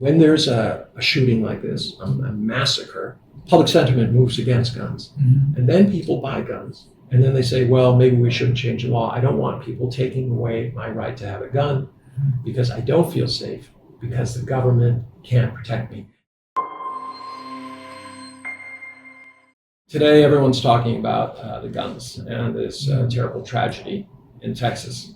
When there's a shooting like this, a massacre, public sentiment moves against guns. Mm-hmm. And then people buy guns. And then they say, well, maybe we shouldn't change the law. I don't want people taking away my right to have a gun because I don't feel safe, because the government can't protect me. Today, everyone's talking about the guns and this terrible tragedy in Texas.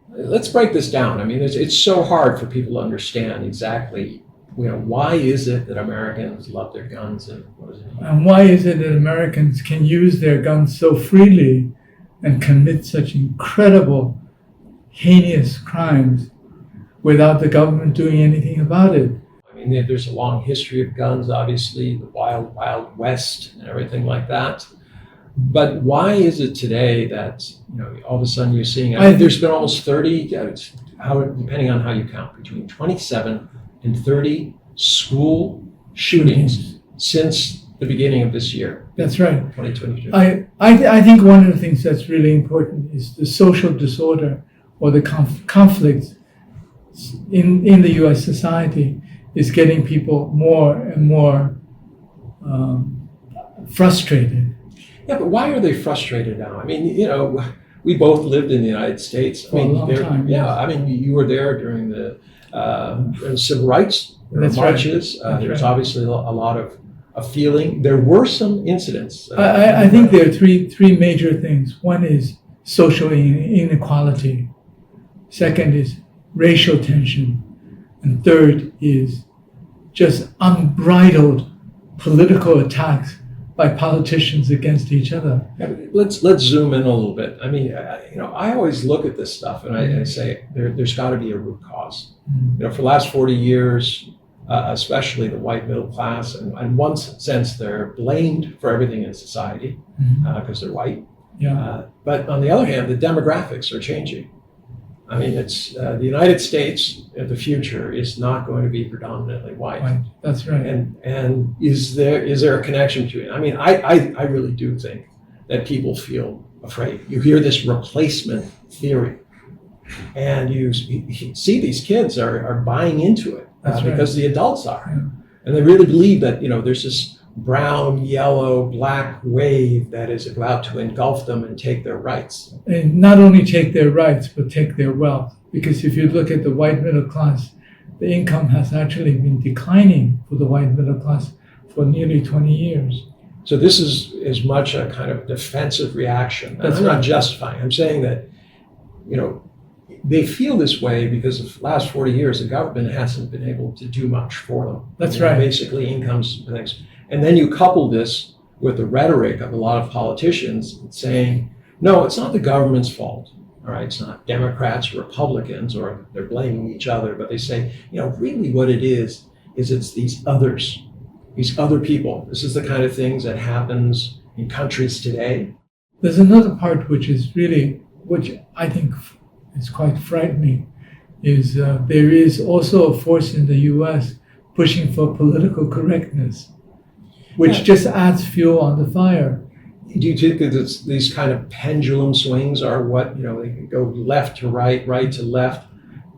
Let's break this down. I mean, it's so hard for people to understand exactly, why is it that Americans love their guns and what does it mean? And why is it that Americans can use their guns so freely and commit such incredible, heinous crimes without the government doing anything about it? I mean, there's a long history of guns, obviously, the wild, wild west and everything like that. But why is it today that, all of a sudden you're seeing, there's been almost 30, depending on how you count, between 27 and 30 school shootings since the beginning of this year. That's right. 2022. I think one of the things that's really important is the social disorder or the conflict in the U.S. society is getting people more and more frustrated. Yeah, but why are they frustrated now? I mean, we both lived in the United States. For a long time. Yeah, I mean, you were there during the civil rights marches. Right. There's obviously a lot of feeling. There were some incidents. I think there are three major things. One is social inequality. Second is racial tension. And third is just unbridled political attacks by politicians against each other. Yeah, let's zoom in a little bit. I mean, I always look at this stuff and I say there's got to be a root cause. For the last 40 years, especially the white middle class, and in one sense they're blamed for everything in society because they're white. Yeah. But on the other hand, the demographics are changing. I mean, it's the United States of the future is not going to be predominantly white. Right. That's right. And is there a connection between it? I mean, I really do think that people feel afraid. You hear this replacement theory, and you see these kids are buying into it because the adults are, and they really believe that there's this brown, yellow, black wave that is about to engulf them and take their rights. And not only take their rights, but take their wealth. Because if you look at the white middle class, the income has actually been declining for the white middle class for nearly 20 years. So this is as much a kind of defensive reaction. That's I'm right. not justifying. I'm saying that, they feel this way because of the last 40 years, the government hasn't been able to do much for them. That's right. Basically incomes and things. And then you couple this with the rhetoric of a lot of politicians saying, no, it's not the government's fault. All right, it's not Democrats or Republicans, or they're blaming each other, but they say, really what it is it's these others, these other people. This is the kind of things that happens in countries today. There's another part which I think is quite frightening, is there is also a force in the U.S. pushing for political correctness, which just adds fuel on the fire. Do you think that these kind of pendulum swings are what, they can go left to right, right to left?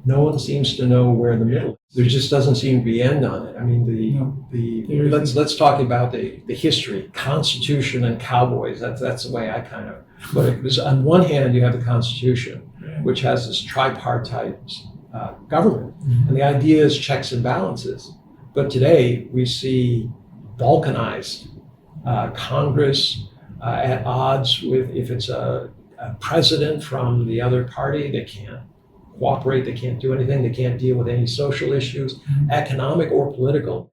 No one seems to know where the middle is. There just doesn't seem to be an end on it. I mean, let's talk about the history, Constitution and cowboys. That's the way I kind of put it. Because on one hand, you have the Constitution, which has this tripartite government. And the idea is checks and balances. But today we see balkanized Congress at odds with, if it's a president from the other party, they can't cooperate, they can't do anything, they can't deal with any social issues, economic or political.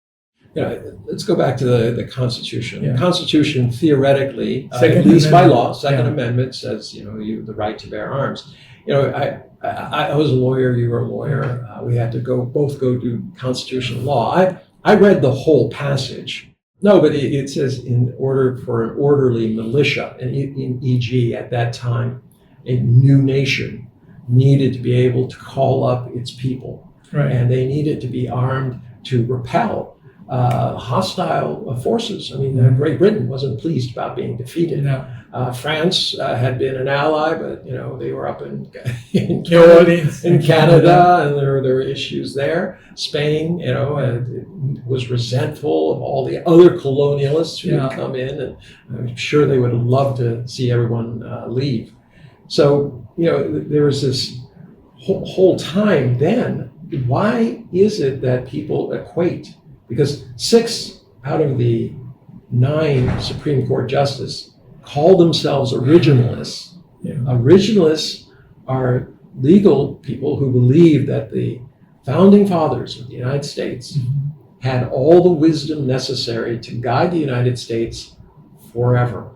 Let's go back to the Constitution. The Constitution theoretically, at least by law, Second Amendment says, the right to bear arms. I was a lawyer, you were a lawyer. We had to both go do constitutional law. I read the whole passage. No, but it says in order for an orderly militia, and in e.g. at that time, a new nation needed to be able to call up its people. Right. And they needed to be armed to repel hostile forces. I mean, Great Britain wasn't pleased about being defeated. No. France had been an ally, but they were up in In Canada, and there were issues there. Spain, was resentful of all the other colonialists who had come in, and I'm sure they would have loved to see everyone leave. So there was this whole time then. Why is it that people equate? Because 6 out of the 9 Supreme Court justices call themselves originalists. Yeah. Originalists are legal people who believe that the founding fathers of the United States had all the wisdom necessary to guide the United States forever.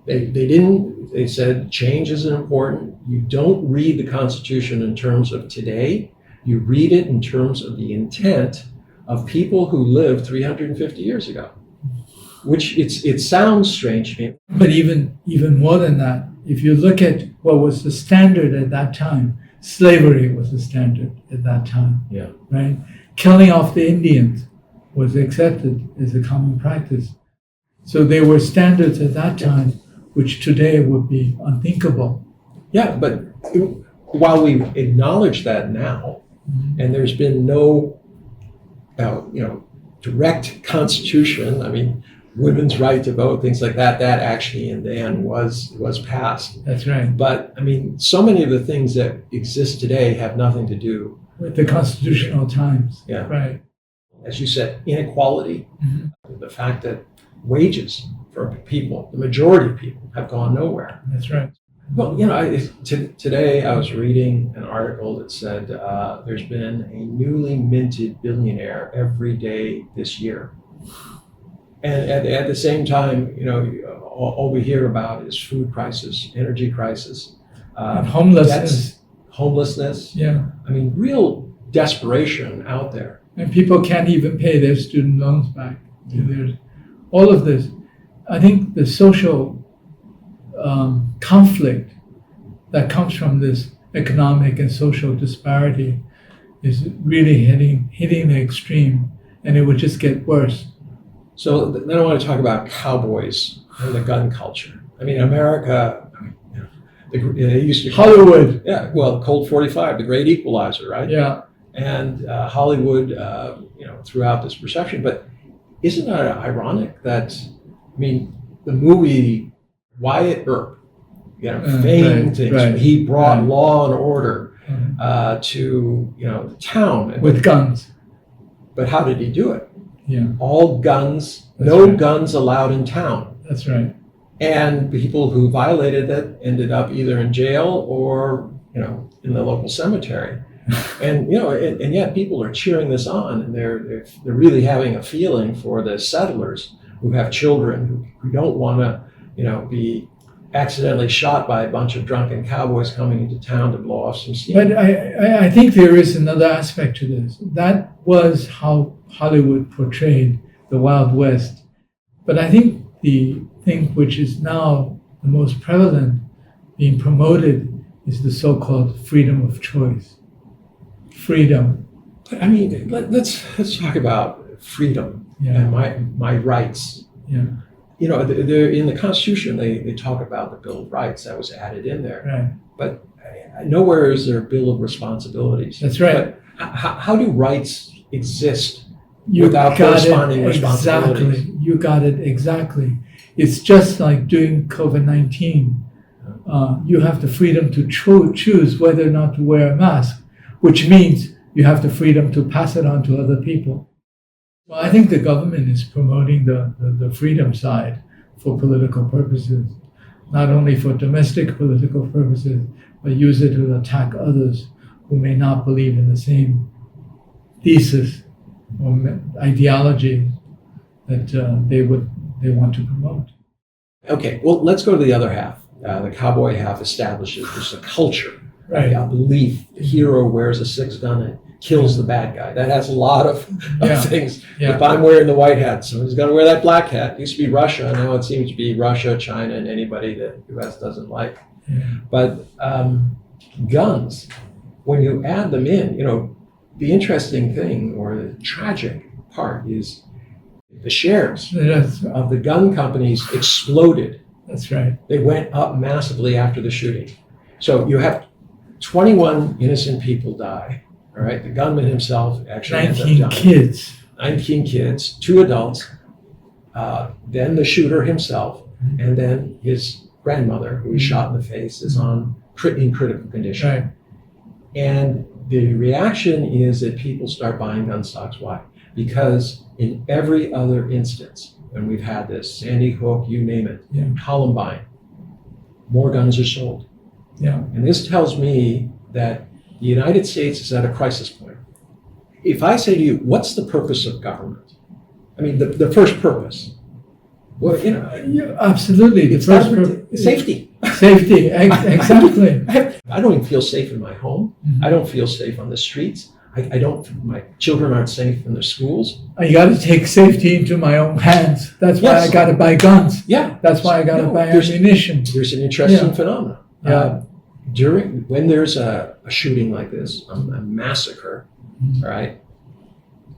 They said change isn't important. You don't read the Constitution in terms of today. You read it in terms of the intent of people who lived 350 years ago. Which it sounds strange to me. But even more than that, if you look at what was the standard at that time, slavery was the standard at that time. Yeah. Right? Killing off the Indians was accepted as a common practice. So there were standards at that time which today would be unthinkable. Yeah, but while we acknowledge that now, and there's been no direct constitution, I mean, women's right to vote, things like that actually in the end was passed. That's right. But I mean, so many of the things that exist today have nothing to do with the constitutional times. Yeah. Right. As you said, inequality, the fact that wages for people, the majority of people, have gone nowhere. That's right. Well, today I was reading an article that said there's been a newly minted billionaire every day this year. And at the same time, all we hear about is food crisis, energy crisis, and homelessness. Debts, homelessness. Yeah. I mean, real desperation out there. And people can't even pay their student loans back. There's all of this. I think the social conflict that comes from this economic and social disparity is really hitting the extreme, and it would just get worse. So then I want to talk about cowboys and the gun culture. I mean, America, they used to Hollywood. Colt 45, the great equalizer, right? Yeah. And Hollywood, throughout this perception. But isn't it ironic that, the movie Wyatt Earp, famed things. Right. He brought law and order to the town with guns. But how did he do it? Yeah. All guns, That's no right. guns allowed in town. That's right. And people who violated that ended up either in jail or, in the local cemetery. And, and yet people are cheering this on, and they're really having a feeling for the settlers who have children who don't want to, be accidentally shot by a bunch of drunken cowboys coming into town to blow off some steam. But I think there is another aspect to this. That was how Hollywood portrayed the Wild West. But I think the thing which is now the most prevalent, being promoted, is the so-called freedom of choice. Freedom. But let's talk about freedom and my rights. Yeah. They're in the Constitution, they talk about the Bill of Rights that was added in there. Right. But nowhere is there a Bill of Responsibilities. That's right. But how do rights exist without corresponding responsibilities? Exactly. You got it exactly. It's just like during COVID-19. You have the freedom to choose whether or not to wear a mask, which means you have the freedom to pass it on to other people. Well, I think the government is promoting the freedom side for political purposes, not only for domestic political purposes, but use it to attack others who may not believe in the same thesis or ideology that they want to promote. Okay, well, let's go to the other half. The cowboy half establishes just a culture, Right. A belief. The hero wears a 6-gun and kills the bad guy. That has a lot of things. Yeah. If I'm wearing the white hat, someone's got to wear that black hat. It used to be Russia. Now it seems to be Russia, China, and anybody that the U.S. doesn't like. Yeah. But guns, when you add them in, the interesting thing or the tragic part is the shares That's, of the gun companies exploded. that's right. They went up massively after the shooting. So you have 21 innocent people die. All right, the gunman himself actually ends up 19 dying. kids. 19 kids, 2 adults, then the shooter himself, and then his grandmother, who he shot in the face, is in critical condition. Right. And the reaction is that people start buying gun stocks. Why? Because in every other instance, and we've had this, Sandy Hook, you name it, Yeah. Columbine, more guns are sold. Yeah. And this tells me that the United States is at a crisis point. If I say to you, what's the purpose of government? I mean, the first purpose. Well, you know, Yeah, absolutely. The it's first safety. Safety, exactly. I don't even feel safe in my home. Mhm. I don't feel safe on the streets. I don't. My children aren't safe in their schools. I got to take safety into my own hands. That's why Yes. I got to buy guns. Yeah, That's why I got to No, buy there's- ammunition. there's an interesting Yeah. phenomenon. Yeah. When there's a shooting like this, a massacre, Mhm. all right,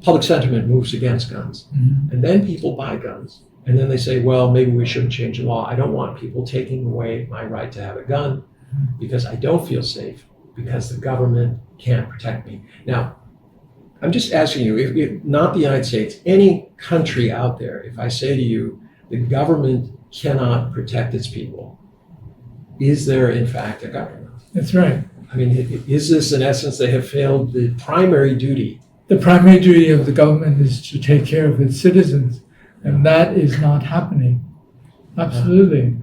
public sentiment moves against guns. Mhm. And then people buy guns. And then they say, well, maybe we shouldn't change the law. I don't want people taking away my right to have a gun because I don't feel safe, because the government can't protect me. Now, I'm just asking you, if not the United States, any country out there, if I say to you, the government cannot protect its people, is there in fact a government? That's right. I mean, is this in essence they have failed the primary duty? The primary duty of the government is to take care of its citizens, and that is not happening. Absolutely.